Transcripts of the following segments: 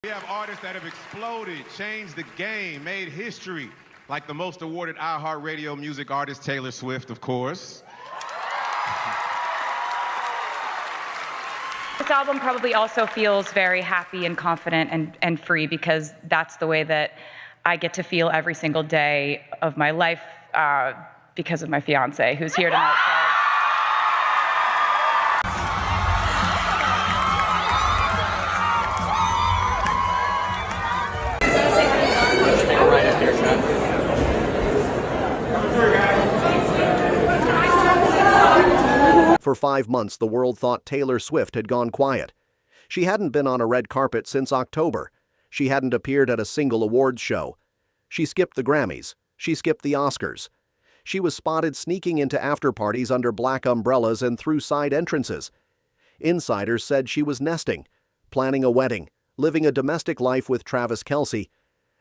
We have artists that have exploded, changed the game, made history, like the most awarded iHeartRadio music artist, Taylor Swift, of course. This album probably also feels very happy and confident and free because that's the way that I get to feel every single day of my life because of my fiancé, who's here tonight. For 5 months, the world thought Taylor Swift had gone quiet. She hadn't been on a red carpet since October. She hadn't appeared at a single awards show. She skipped the Grammys. She skipped the Oscars. She was spotted sneaking into after-parties under black umbrellas and through side entrances. Insiders said she was nesting, planning a wedding, living a domestic life with Travis Kelce.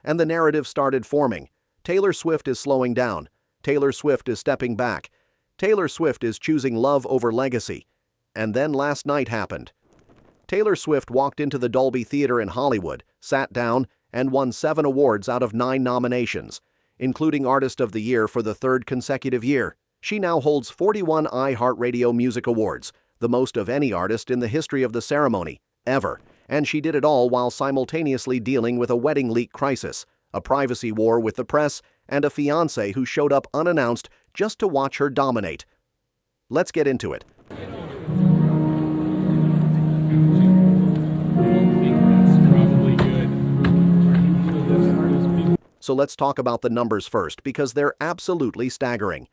And the narrative started forming. Taylor Swift is slowing down. Taylor Swift is stepping back. Taylor Swift is choosing love over legacy. And then last night happened. Taylor Swift walked into the Dolby Theatre in Hollywood, sat down, and won 7 awards out of 9 nominations, including Artist of the Year for the 3rd consecutive year. She now holds 41 iHeartRadio Music Awards, the most of any artist in the history of the ceremony, ever. And she did it all while simultaneously dealing with a wedding leak crisis, a privacy war with the press, and a fiancé who showed up unannounced just to watch her dominate. Let's get into it. So let's talk about the numbers first, because they're absolutely staggering.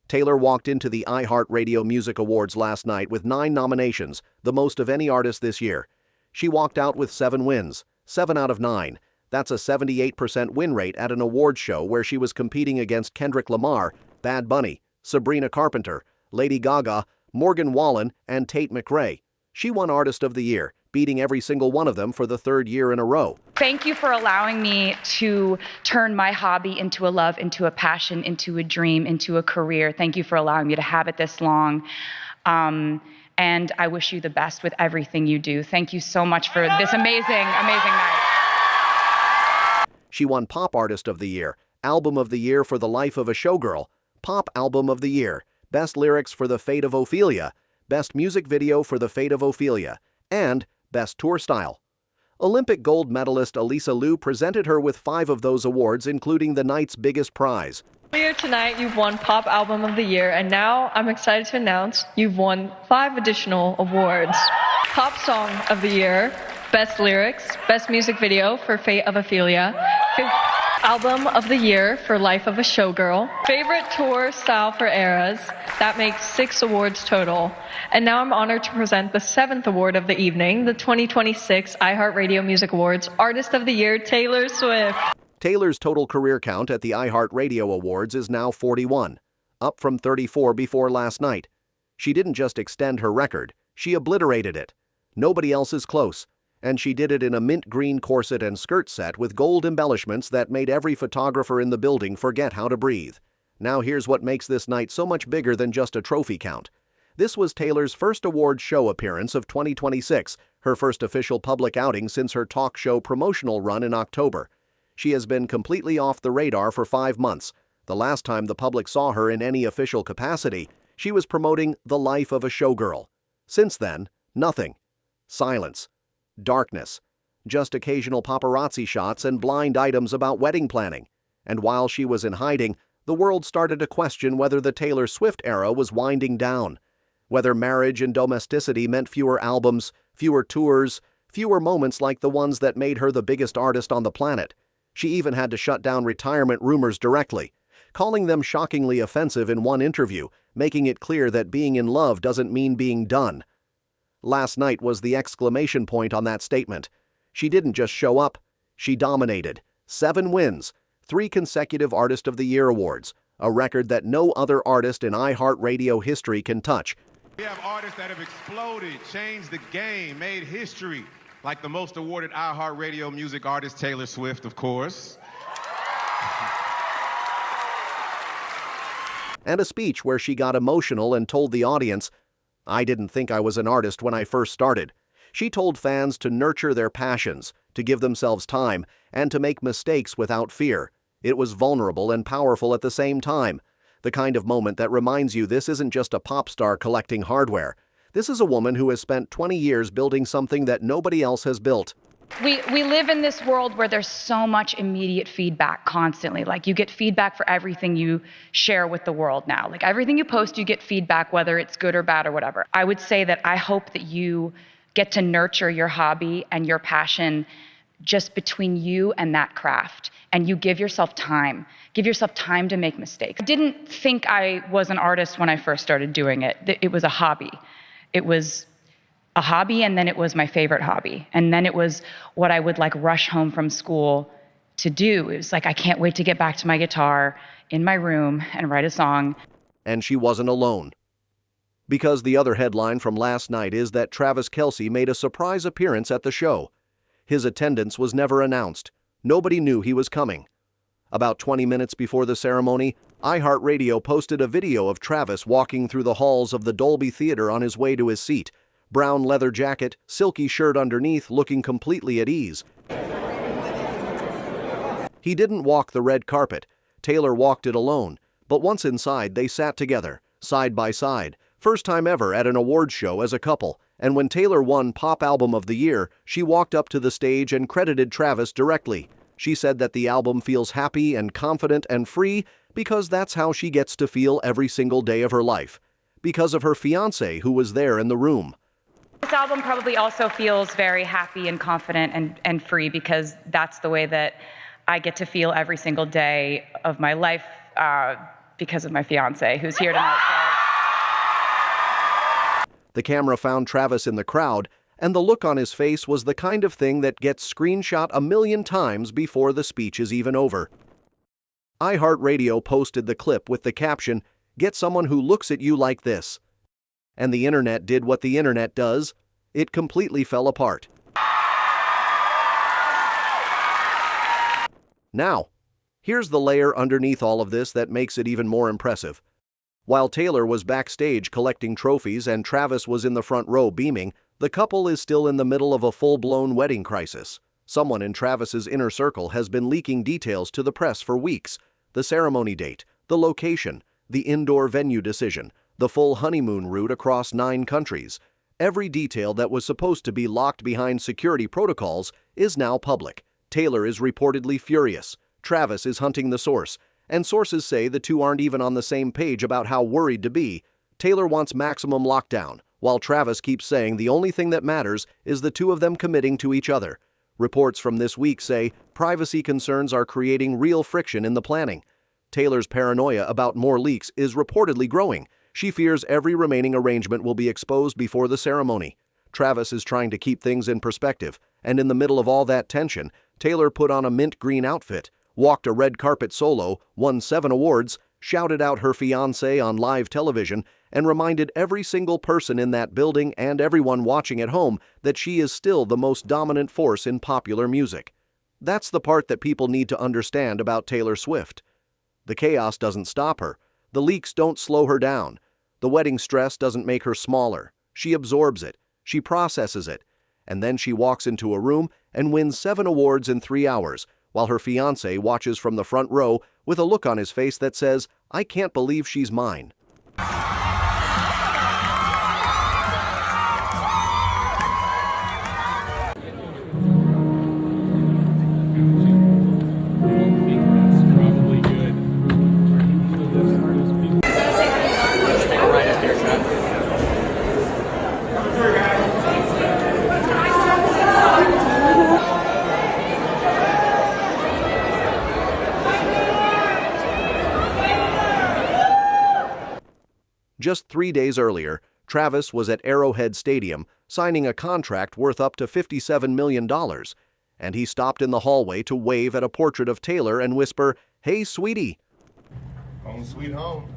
Taylor walked into the iHeartRadio Music Awards last night with 9 nominations, the most of any artist this year. She walked out with 7 wins, 7 out of 9. That's a 78% win rate at an awards show where she was competing against Kendrick Lamar, Bad Bunny, Sabrina Carpenter, Lady Gaga, Morgan Wallen, and Tate McRae. She won Artist of the Year, beating every single one of them for the 3rd year in a row. Thank you for allowing me to turn my hobby into a love, into a passion, into a dream, into a career. Thank you for allowing me to have it this long. And I wish you the best with everything you do. Thank you so much for this amazing, amazing night. She won Pop Artist of the Year, Album of the Year for The Life of a Showgirl, Pop Album of the Year, Best Lyrics for The Fate of Ophelia, Best Music Video for The Fate of Ophelia, and Best Tour Style. Olympic gold medalist Elisa Liu presented her with 5 of those awards, including the night's biggest prize. Earlier tonight, you've won Pop Album of the Year, and now I'm excited to announce you've won 5 additional awards. Pop Song of the Year, Best Lyrics, Best Music Video for Fate of Ophelia, Album of the Year for Life of a Showgirl, Favorite Tour Style for Eras. That makes 6 awards total. And now I'm honored to present the 7th award of the evening, the 2026 iHeartRadio Music Awards Artist of the Year, Taylor Swift. Taylor's total career count at the iHeartRadio Awards is now 41, up from 34 before last night. She didn't just extend her record, she obliterated it. Nobody else is close. And she did it in a mint green corset and skirt set with gold embellishments that made every photographer in the building forget how to breathe. Now here's what makes this night so much bigger than just a trophy count. This was Taylor's first award show appearance of 2026, her first official public outing since her talk show promotional run in October. She has been completely off the radar for 5 months. The last time the public saw her in any official capacity, she was promoting The Life of a Showgirl. Since then, nothing. Silence. Darkness. Just occasional paparazzi shots and blind items about wedding planning. And while she was in hiding, the world started to question whether the Taylor Swift era was winding down. Whether marriage and domesticity meant fewer albums, fewer tours, fewer moments like the ones that made her the biggest artist on the planet. She even had to shut down retirement rumors directly, calling them shockingly offensive in one interview, making it clear that being in love doesn't mean being done. Last night was the exclamation point on that statement. She didn't just show up, she dominated. 7 wins, 3 consecutive Artist of the Year awards, a record that no other artist in iHeartRadio history can touch. We have artists that have exploded, changed the game, made history, like the most awarded iHeartRadio music artist, Taylor Swift, of course. And a speech where she got emotional and told the audience, "I didn't think I was an artist when I first started." She told fans to nurture their passions, to give themselves time, and to make mistakes without fear. It was vulnerable and powerful at the same time. The kind of moment that reminds you this isn't just a pop star collecting hardware. This is a woman who has spent 20 years building something that nobody else has built. We live in this world where there's so much immediate feedback constantly. Like, you get feedback for everything you share with the world now. Like, everything you post, you get feedback, whether it's good or bad or whatever. I would say that I hope that you get to nurture your hobby and your passion just between you and that craft. And you give yourself time. Give yourself time to make mistakes. I didn't think I was an artist when I first started doing it. It was a hobby. It was a hobby, and then it was my favorite hobby. And then it was what I would like rush home from school to do. It was like, I can't wait to get back to my guitar in my room and write a song. And she wasn't alone. Because the other headline from last night is that Travis Kelce made a surprise appearance at the show. His attendance was never announced. Nobody knew he was coming. About 20 minutes before the ceremony, iHeartRadio posted a video of Travis walking through the halls of the Dolby Theatre on his way to his seat. Brown leather jacket, silky shirt underneath, looking completely at ease. He didn't walk the red carpet. Taylor walked it alone. But once inside, they sat together, side by side. First time ever at an awards show as a couple. And when Taylor won Pop Album of the Year, she walked up to the stage and credited Travis directly. She said that the album feels happy and confident and free because that's how she gets to feel every single day of her life. Because of her fiancé who was there in the room. This album probably also feels very happy and confident and free because that's the way that I get to feel every single day of my life because of my fiancé who's here tonight. The camera found Travis in the crowd, and the look on his face was the kind of thing that gets screenshot a million times before the speech is even over. iHeartRadio posted the clip with the caption, "Get someone who looks at you like this." And the internet did what the internet does. It completely fell apart. Now, here's the layer underneath all of this that makes it even more impressive. While Taylor was backstage collecting trophies and Travis was in the front row beaming, the couple is still in the middle of a full-blown wedding crisis. Someone in Travis's inner circle has been leaking details to the press for weeks. The ceremony date, the location, the indoor venue decision, the full honeymoon route across 9 countries. Every detail that was supposed to be locked behind security protocols is now public. Taylor is reportedly furious. Travis is hunting the source. And sources say the two aren't even on the same page about how worried to be. Taylor wants maximum lockdown, while Travis keeps saying the only thing that matters is the two of them committing to each other. Reports from this week say privacy concerns are creating real friction in the planning. Taylor's paranoia about more leaks is reportedly growing. She fears every remaining arrangement will be exposed before the ceremony. Travis is trying to keep things in perspective, and in the middle of all that tension, Taylor put on a mint green outfit, walked a red carpet solo, won 7 awards, shouted out her fiancé on live television, and reminded every single person in that building and everyone watching at home that she is still the most dominant force in popular music. That's the part that people need to understand about Taylor Swift. The chaos doesn't stop her. The leaks don't slow her down. The wedding stress doesn't make her smaller. She absorbs it. She processes it. And then she walks into a room and wins 7 awards in 3 hours, while her fiancé watches from the front row with a look on his face that says, "I can't believe she's mine." Just 3 days earlier, Travis was at Arrowhead Stadium signing a contract worth up to $57 million, and he stopped in the hallway to wave at a portrait of Taylor and whisper, "Hey, sweetie." Home sweet home.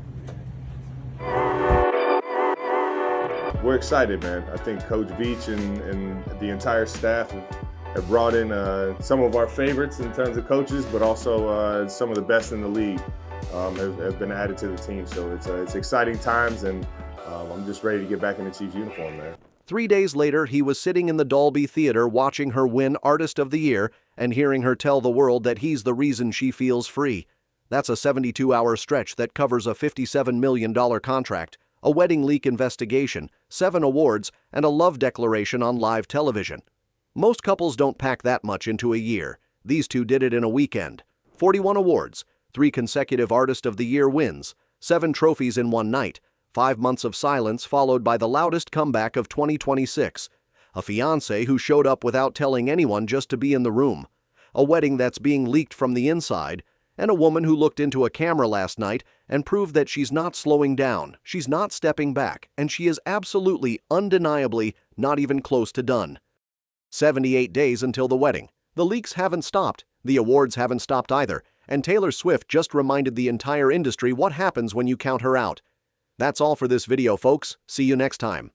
We're excited, man. I think Coach Veach and the entire staff have brought in some of our favorites in terms of coaches, but also some of the best in the league. Have been added to the team, so it's exciting times, and I'm just ready to get back in the Chiefs uniform, man. 3 days later, he was sitting in the Dolby Theatre watching her win Artist of the Year and hearing her tell the world that he's the reason she feels free. That's a 72-hour stretch that covers a $57 million contract, a wedding leak investigation, 7 awards, and a love declaration on live television. Most couples don't pack that much into a year. These two did it in a weekend. 41 awards, 3 consecutive Artist of the Year wins, 7 trophies in one night, 5 months of silence followed by the loudest comeback of 2026, a fiancé who showed up without telling anyone just to be in the room, a wedding that's being leaked from the inside, and a woman who looked into a camera last night and proved that she's not slowing down, she's not stepping back, and she is absolutely, undeniably, not even close to done. 78 days until the wedding. The leaks haven't stopped, the awards haven't stopped either, and Taylor Swift just reminded the entire industry what happens when you count her out. That's all for this video, folks. See you next time.